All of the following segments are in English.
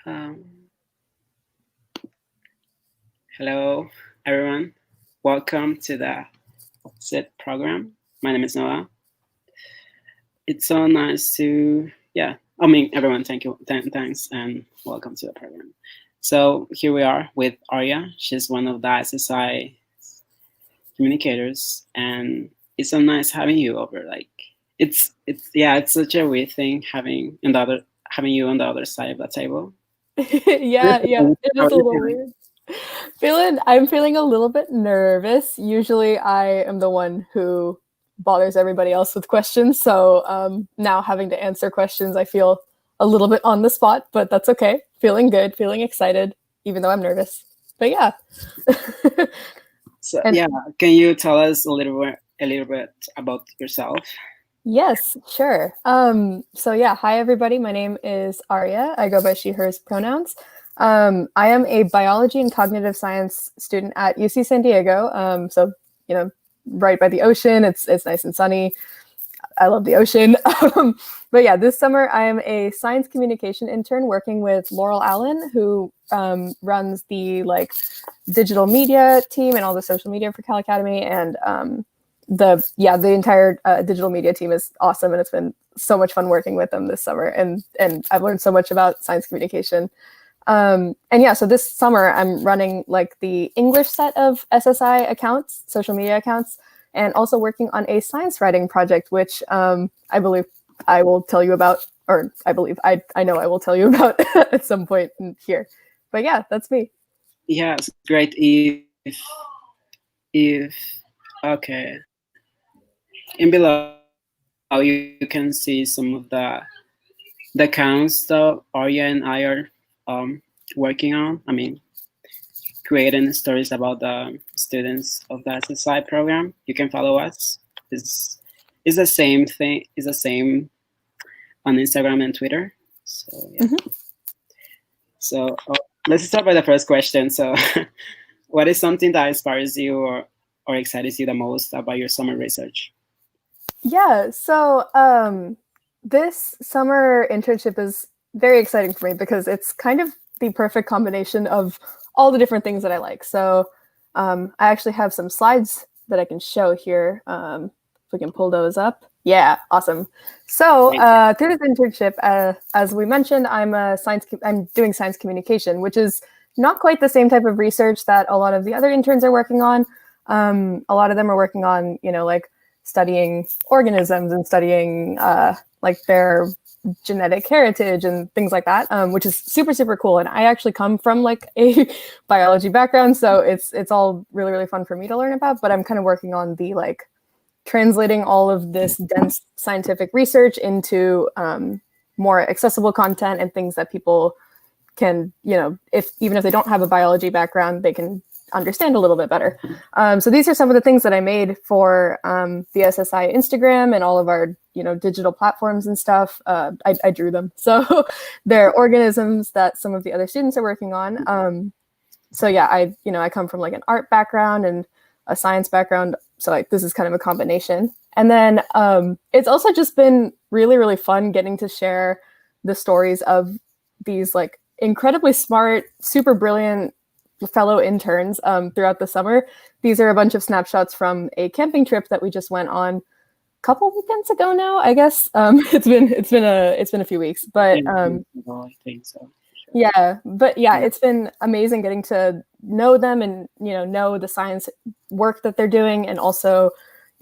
Um, Hello, everyone. Welcome to the SSIp program. My name is Noah. It's so nice to, everyone, thank you, thanks, and welcome to the program. So here we are with Arya. She's one of the SSI communicators, and it's so nice having you over. It's such a weird thing having you on the other side of the table. Yeah, it How is are a you little feeling? weird. I'm feeling a little bit nervous. Usually I am the one who bothers everybody else with questions. So now having to answer questions, I feel a little bit on the spot, but that's okay. Feeling good, feeling excited, even though I'm nervous. But yeah. So And yeah, can you tell us a little bit about yourself? yes, sure. So yeah, hi everybody. My name is Arya. I go by she, hers pronouns. I am a biology and cognitive science student at UC San Diego. So you know, right by the ocean. It's nice and sunny. I love the ocean. But yeah, this summer I am a science communication intern working with Laurel Allen, who runs the digital media team and all the social media for Cal Academy. And the entire digital media team is awesome, and it's been so much fun working with them this summer. And I've learned so much about science communication. And yeah, so this summer I'm running the English set of SSI accounts, social media accounts, and also working on a science writing project, which I believe I will tell you about, or I know I will tell you about at some point here. But yeah, that's me. Yes, great. If okay, in below you can see some of the accounts that Arya and I are working on. I mean, creating stories about the students of the SSI program. You can follow us. It's the same thing. It's the same on Instagram and Twitter. So yeah. Mm-hmm. So let's start by the first question. So, what is something that inspires you or excites you the most about your summer research? Yeah, so this summer internship is very exciting for me because it's kind of the perfect combination of all the different things that I like. So I actually have some slides that I can show here. If we can pull those up. Yeah, awesome. So Thank you. through this internship, as we mentioned, I'm doing science communication, which is not quite the same type of research that a lot of the other interns are working on. A lot of them are working on, studying organisms and studying their genetic heritage and things like that, which is super, super cool. And I actually come from a biology background, so it's all really, really fun for me to learn about. But I'm kind of working on the translating all of this dense scientific research into more accessible content and things that people can, even if they don't have a biology background, they can understand a little bit better. So these are some of the things that I made for the SSI Instagram and all of our, digital platforms and stuff. I drew them. So they're organisms that some of the other students are working on. So yeah, I come from an art background and a science background. So this is kind of a combination. And then it's also just been really, really fun getting to share the stories of these incredibly smart, super brilliant fellow interns throughout the summer. These are a bunch of snapshots from a camping trip that we just went on a couple weekends ago now, I guess. It's been a few weeks, but I think so. Sure. yeah, it's been amazing getting to know them and know the science work that they're doing, and also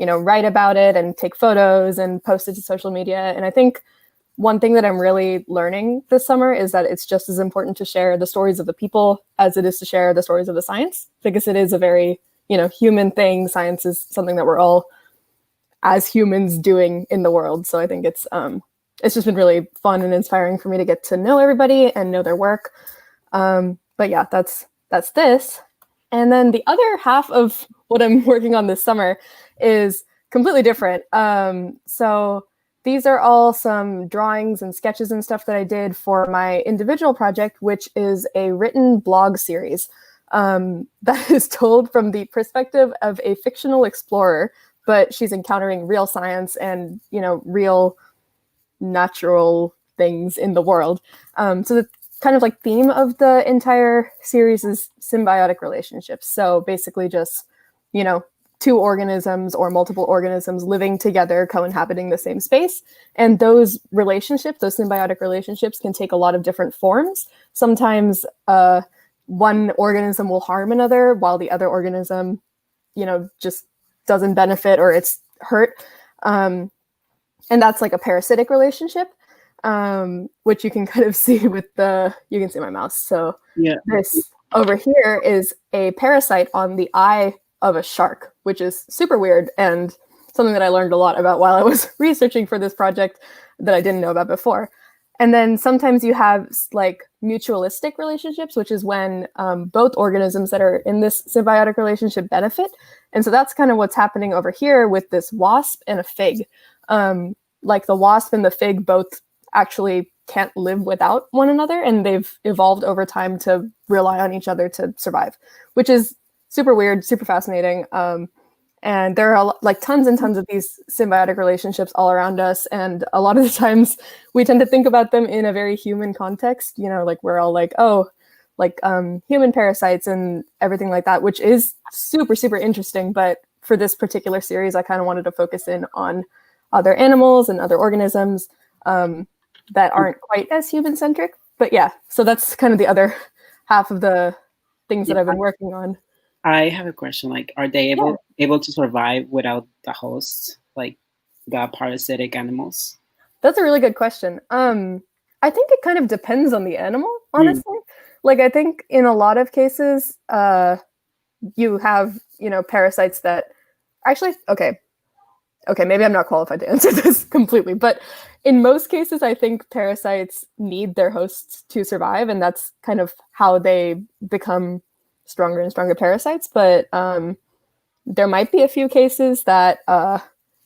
write about it and take photos and post it to social media. And I think one thing that I'm really learning this summer is that it's just as important to share the stories of the people as it is to share the stories of the science, because it is a very, human thing. Science is something that we're all, as humans, doing in the world. So I think it's just been really fun and inspiring for me to get to know everybody and know their work. But yeah, that's this. And then the other half of what I'm working on this summer is completely different. So these are all some drawings and sketches and stuff that I did for my individual project, which is a written blog series that is told from the perspective of a fictional explorer, but she's encountering real science and, real natural things in the world. So kind of like theme of the entire series is symbiotic relationships. So basically just, you know, two organisms or multiple organisms living together, co-inhabiting the same space. And those relationships, those symbiotic relationships can take a lot of different forms. Sometimes one organism will harm another while the other organism, you know, just doesn't benefit or it's hurt. And that's like a parasitic relationship, which you can kind of see with you can see my mouse. So Yeah. this over here is a parasite on the eye of a shark, which is super weird and something that I learned a lot about while I was researching for this project that I didn't know about before. And then sometimes you have like mutualistic relationships, which is when both organisms that are in this symbiotic relationship benefit. And so that's kind of what's happening over here with this wasp and a fig. Like the wasp and the fig both actually can't live without one another, and they've evolved over time to rely on each other to survive, which is super weird, super fascinating. And there are like tons and tons of these symbiotic relationships all around us. And a lot of the times we tend to think about them in a very human context, you know, like we're all like, oh, like human parasites and everything like that, which is super, super interesting. But for this particular series, I kind of wanted to focus in on other animals and other organisms that aren't quite as human-centric. But yeah, so that's kind of the other half of the things that I've been working on. I have a question. Like, are they able to survive without the hosts, like the parasitic animals? That's a really good question. I think it kind of depends on the animal, honestly. Like, I think in a lot of cases, you have, you know, parasites that actually, okay, maybe I'm not qualified to answer this completely, but in most cases, I think parasites need their hosts to survive, and that's kind of how they become stronger and stronger parasites. But there might be a few cases that,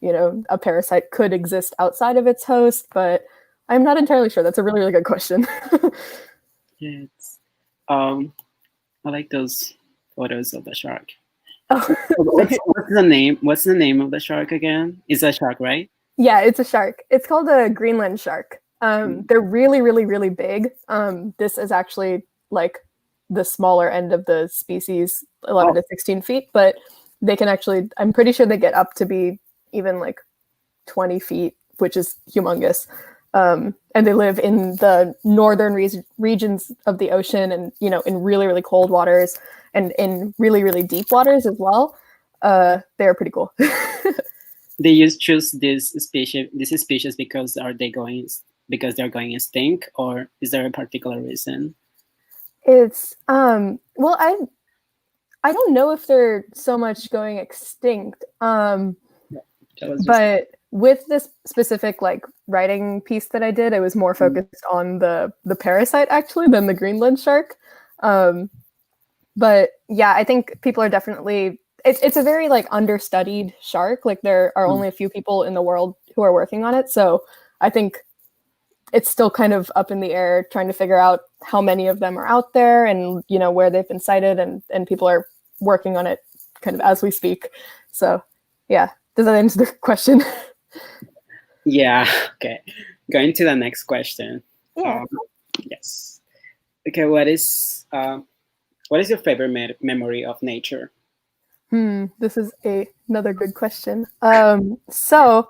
you know, a parasite could exist outside of its host, but I'm not entirely sure. That's a really, really good question. Yeah, I like those photos of the shark. Oh, what's the name? What's the name of the shark again? It's a shark, right? Yeah, it's a shark. It's called a Greenland shark. They're really, really, really big. This is actually like the smaller end of the species, 11 to 16 feet, but they can actually, I'm pretty sure they get up to be even like 20 feet, which is humongous. And they live in the northern regions of the ocean and, you know, in really, really cold waters and in really, really deep waters as well. They're pretty cool. They just choose this species because they're going extinct, or is there a particular reason? It's well, I don't know if they're so much going extinct. But with this specific like writing piece that I did, I was more focused on the parasite actually than the Greenland shark. But yeah, I think people are definitely it's a very like understudied shark. Like there are only a few people in the world who are working on it. So I think it's still kind of up in the air trying to figure out how many of them are out there and, you know, where they've been sighted, and people are working on it kind of as we speak. So yeah, does that answer the question? Yeah, okay. Going to the next question. Yeah. Yes. Okay, what is your favorite memory of nature? This is another good question. So,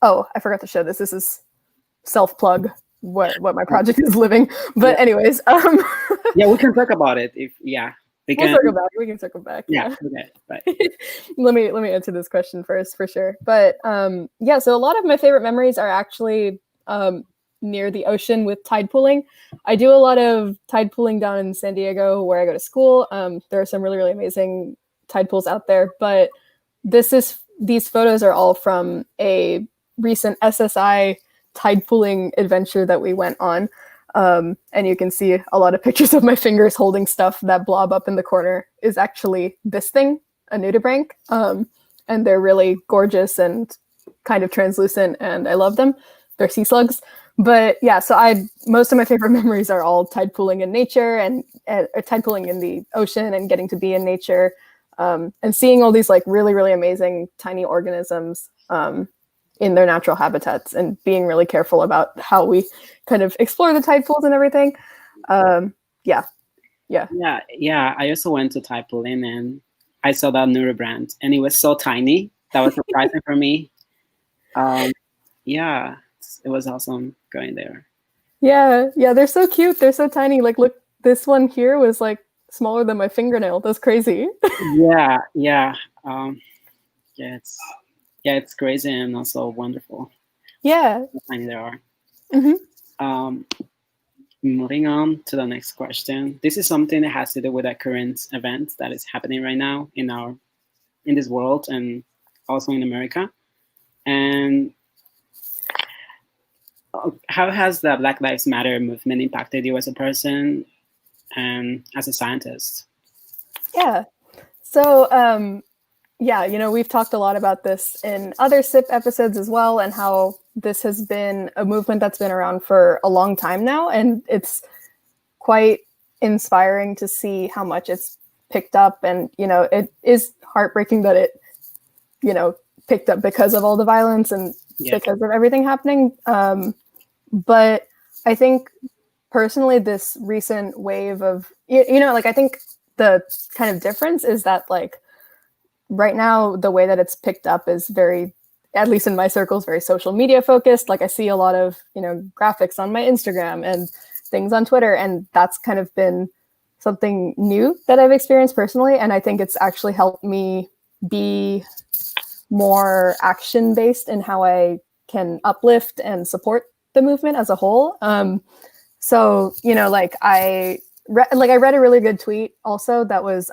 I forgot to show this. This is self-plug what my project is living. But anyways, yeah, we can talk about it we can circle back. Yeah. Okay. Right. let me answer this question first for sure. But yeah, so a lot of my favorite memories are actually near the ocean with tide pooling. I do a lot of tide pooling down in San Diego where I go to school. There are some really, really amazing tide pools out there, but these photos are all from a recent SSI tide pooling adventure that we went on. And you can see a lot of pictures of my fingers holding stuff. That blob up in the corner is actually this thing, a nudibranch. And they're really gorgeous and kind of translucent, and I love them. They're sea slugs. But yeah, so most of my favorite memories are all tide pooling in nature and tide pooling in the ocean and getting to be in nature, and seeing all these like really, really amazing tiny organisms in their natural habitats, and being really careful about how we kind of explore the tide pools and everything. Yeah. Yeah. I also went to Taipulin and I saw that Neuro brand, and it was so tiny. That was surprising for me. Um, yeah, it was awesome going there. Yeah, they're so cute. They're so tiny. Like, look, this one here was like smaller than my fingernail. That's crazy. Yeah. Yeah, it's crazy and also wonderful. Yeah. How tiny they are. hmm Um, Moving on to the next question. This is something that has to do with a current event that is happening right now in this world and also in America. And how has the Black Lives Matter movement impacted you as a person and as a scientist? Yeah. So, yeah, we've talked a lot about this in other SIP episodes as well, and how this has been a movement that's been around for a long time now. And it's quite inspiring to see how much it's picked up. And, it is heartbreaking that it, picked up because of all the violence and because of everything happening. But I think personally, this recent wave of, I think the kind of difference is that, like, right now, the way that it's picked up is very, at least in my circles, very social media focused. Like, I see a lot of, graphics on my Instagram and things on Twitter, and that's kind of been something new that I've experienced personally. And I think it's actually helped me be more action-based in how I can uplift and support the movement as a whole. So, I read a really good tweet also that was,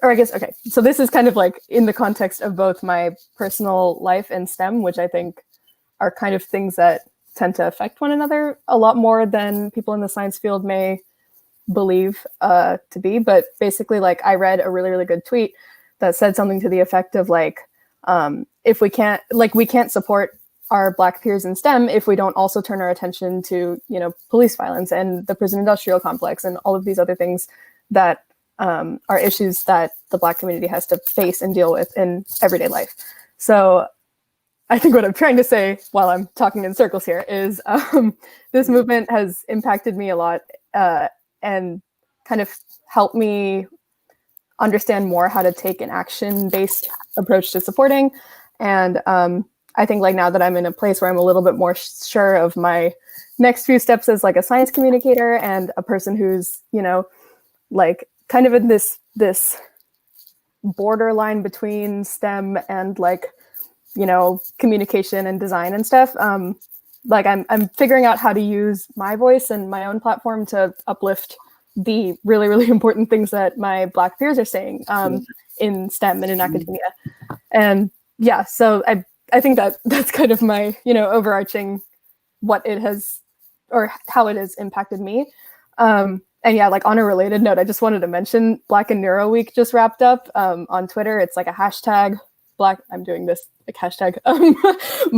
or I guess, okay, so this is kind of like in the context of both my personal life and STEM, which I think are kind of things that tend to affect one another a lot more than people in the science field may believe to be. But basically, like, I read a really, really good tweet that said something to the effect of, like, if we can't support our Black peers in STEM if we don't also turn our attention to, police violence and the prison industrial complex and all of these other things that are issues that the Black community has to face and deal with in everyday life. So I think what I'm trying to say while I'm talking in circles here is this movement has impacted me a lot and kind of helped me understand more how to take an action-based approach to supporting. And I think, like, now that I'm in a place where I'm a little bit more sure of my next few steps as, like, a science communicator and a person who's, like, kind of in this borderline between STEM and, like, communication and design and stuff. Like, I'm figuring out how to use my voice and my own platform to uplift the really, really important things that my Black peers are saying in STEM and in academia. And yeah, so I think that's kind of my, overarching what it has, or how it has impacted me. And yeah, like, on a related note, I just wanted to mention Black and Neuro Week just wrapped up on Twitter. It's like a hashtag Black. I'm doing this like hashtag,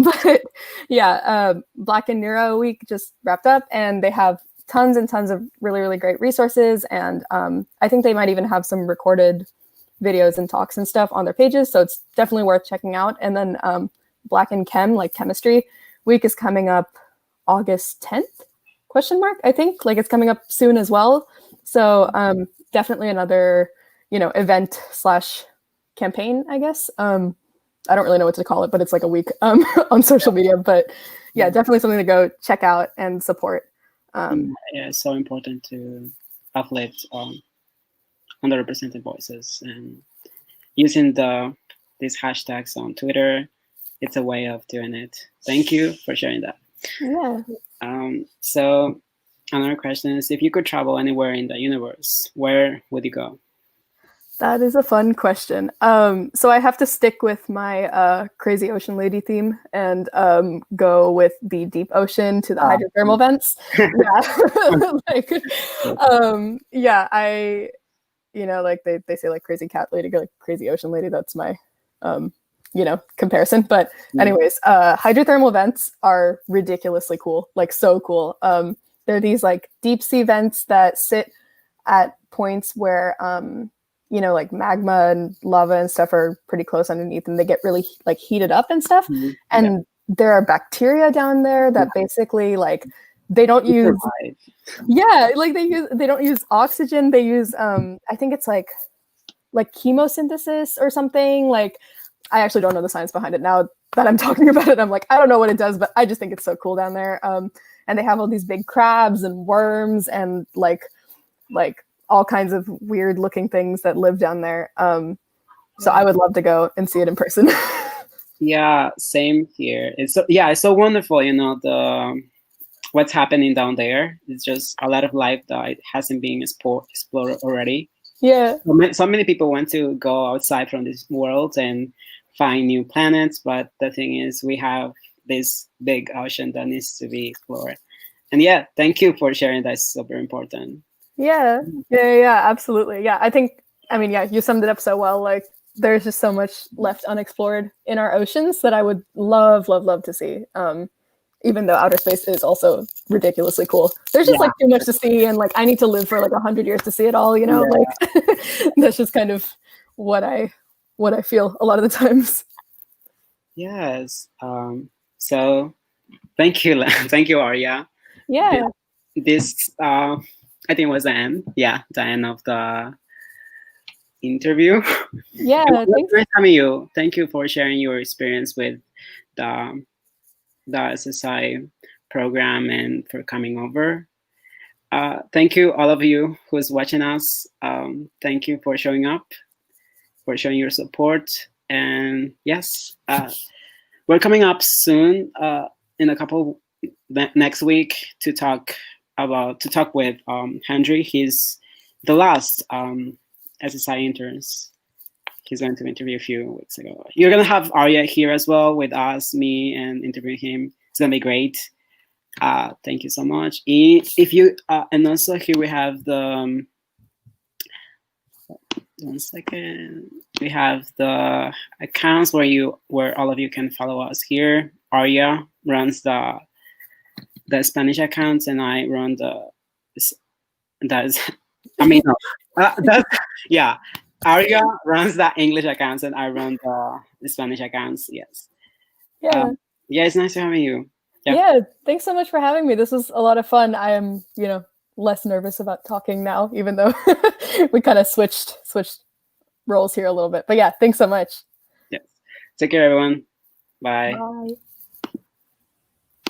but yeah, Black and Neuro Week just wrapped up, and they have tons and tons of really, really great resources. And I think they might even have some recorded videos and talks and stuff on their pages. So it's definitely worth checking out. And then Black and Chem, like Chemistry Week, is coming up August 10th, ? I think, like, it's coming up soon as well. So definitely another, event / campaign, I guess. I don't really know what to call it, but it's like a week on social media. But yeah, definitely something to go check out and support. Yeah, it's so important to uplift underrepresented voices, and using these hashtags on Twitter, it's a way of doing it. Thank you for sharing that. Yeah. So another question is, if you could travel anywhere in the universe, where would you go? That is a fun question. So I have to stick with my crazy ocean lady theme and go with the deep ocean to the hydrothermal vents. Yeah, I, like they say, like, crazy cat lady, like crazy ocean lady. That's my, comparison. But anyways, hydrothermal vents are ridiculously cool, like so cool. They're these, like, deep sea vents that sit at points where like magma and lava and stuff are pretty close underneath, and they get really, like, heated up and stuff. And there are bacteria down there that basically, like, they don't use Survive. like they don't use oxygen. They use I think it's like chemosynthesis or something. Like, I actually don't know the science behind it now that I'm talking about it. I'm like, I don't know what it does, but I just think it's so cool down there. And they have all these big crabs and worms and like all kinds of weird looking things that live down there. So I would love to go and see it in person. Yeah, same here. It's so wonderful, the what's happening down there. It's just a lot of life that hasn't been explored already. Yeah. So many people want to go outside from this world and find new planets, but the thing is, we have this big ocean that needs to be explored. And yeah, thank you for sharing. That's super important. Yeah, absolutely. Yeah, you summed it up so well. Like, there's just so much left unexplored in our oceans that I would love to see. Even though outer space is also ridiculously cool. There's just like too much to see, and like I need to live for like 100 years to see it all, like that's just kind of what I feel a lot of the times. Yes. So thank you. Thank you, Arya. Yeah. This I think was the end. Yeah, the end of the interview. Yeah. Nice having you. Thank you for sharing your experience with the SSI program and for coming over. Thank you, all of you who's watching us. Thank you for showing up, for showing your support. And yes, we're coming up soon in a couple next week to talk with Henry. He's the last SSI interns. He's going to interview a few weeks ago. You're going to have Arya here as well with us, me, and interview him. It's going to be great. Thank you so much. If you and also here we have the 1 second. We have the accounts where all of you can follow us here. Arya runs the Spanish accounts, and I run Arya runs the English accounts, and I run the Spanish accounts. Yes. Yeah. It's nice having you. Yeah. Thanks so much for having me. This was a lot of fun. I am, less nervous about talking now, even though we kind of switched roles here a little bit. But yeah, thanks so much. Yes. Take care, everyone. Bye. Bye.